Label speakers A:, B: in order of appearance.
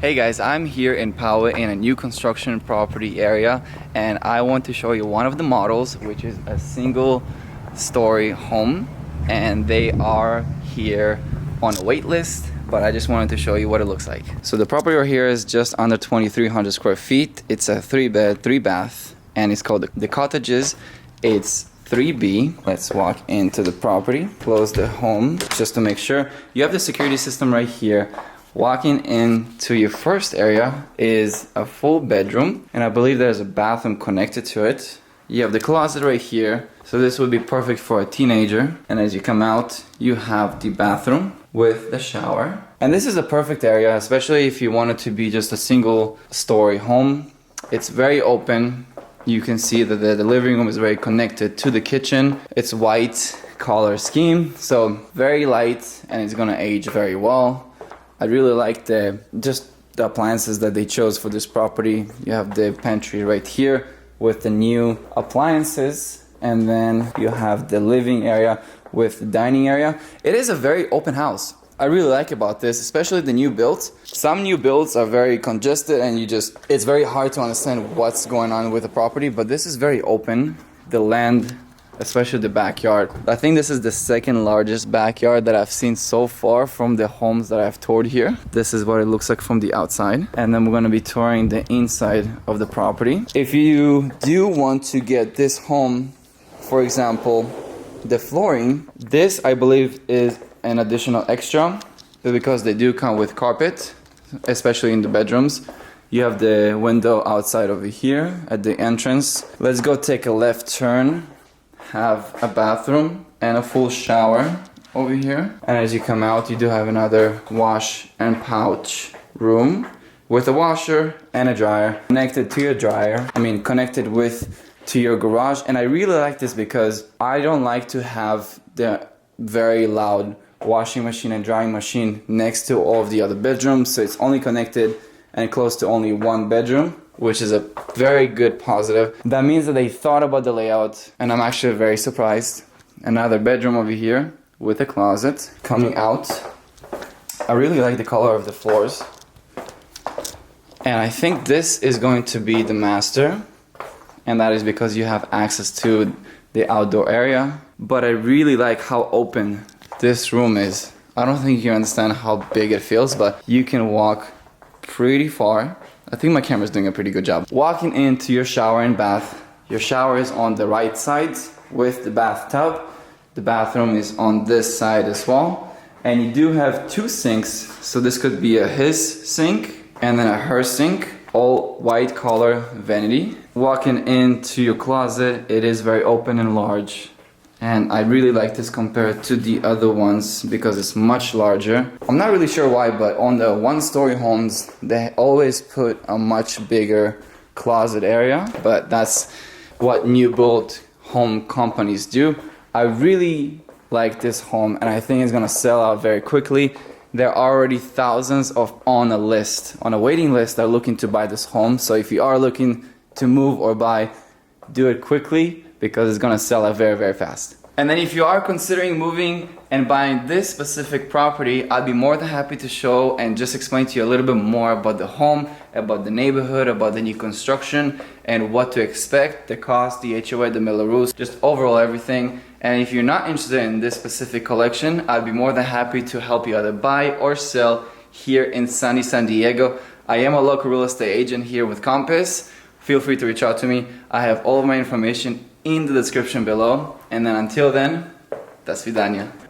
A: Hey guys, I'm here in Poway in a new construction property area, and I want to show you one of the models, which is a single story home, and they are here on a wait list, but I just wanted to show you what it looks like. So the property right here is just under 2,300 square feet. It's a 3-bed, 3-bath, and it's called the Cottages. It's 3B. Let's walk into the property, close the home just to make sure. You have the security system right here. Walking into your first area is a full bedroom, and I believe there's a bathroom connected to it. You have the closet right here, so this would be perfect for a teenager. And as you come out, you have the bathroom with the shower. And this is a perfect area, especially if you want it to be just a single story home. It's very open. You can see that the living room is very connected to the kitchen. It's white color scheme, so very light, and it's gonna age very well. I really like the appliances that they chose for this property. You have the pantry right here with the new appliances, and then you have the living area with the dining area. It is a very open house. I really like about this, especially the new builds. Some new builds are very congested and it's very hard to understand what's going on with the property, but this is very open. The land, especially the backyard. I think this is the second largest backyard that I've seen so far from the homes that I've toured here. This is what it looks like from the outside. And then we're gonna be touring the inside of the property. If you do want to get this home, for example, the flooring, this I believe is an additional extra because they do come with carpet, especially in the bedrooms. You have the window outside over here at the entrance. Let's go take a left turn. Have a bathroom and a full shower over here, and as you come out you do have another wash and pouch room with a washer and a dryer connected to your to your garage. And I really like this because I don't like to have the very loud washing machine and drying machine next to all of the other bedrooms, so it's only connected and close to only one bedroom, which is a very good positive. That means that they thought about the layout, and I'm actually very surprised. Another bedroom over here with a closet coming out. I really like the color of the floors. And I think this is going to be the master, and that is because you have access to the outdoor area. But I really like how open this room is. I don't think you understand how big it feels, but you can walk pretty far. I think my camera's doing a pretty good job. Walking into your shower and bath. Your shower is on the right side with the bathtub. The bathroom is on this side as well. And you do have two sinks. So this could be a his sink and then a her sink. All white color vanity. Walking into your closet, it is very open and large. And I really like this compared to the other ones because it's much larger. I'm not really sure why, but on the one-story homes, they always put a much bigger closet area. But that's what new build home companies do. I really like this home, and I think it's gonna sell out very quickly. There are already thousands on a waiting list that are looking to buy this home. So if you are looking to move or buy, do it quickly, because it's gonna sell out very, very fast. And then if you are considering moving and buying this specific property, I'd be more than happy to show and just explain to you a little bit more about the home, about the neighborhood, about the new construction, and what to expect, the cost, the HOA, the Miller rules, just overall everything. And if you're not interested in this specific collection, I'd be more than happy to help you either buy or sell here in sunny San Diego. I am a local real estate agent here with Compass. Feel free to reach out to me. I have all of my information in the description below. And then until then, до свидания.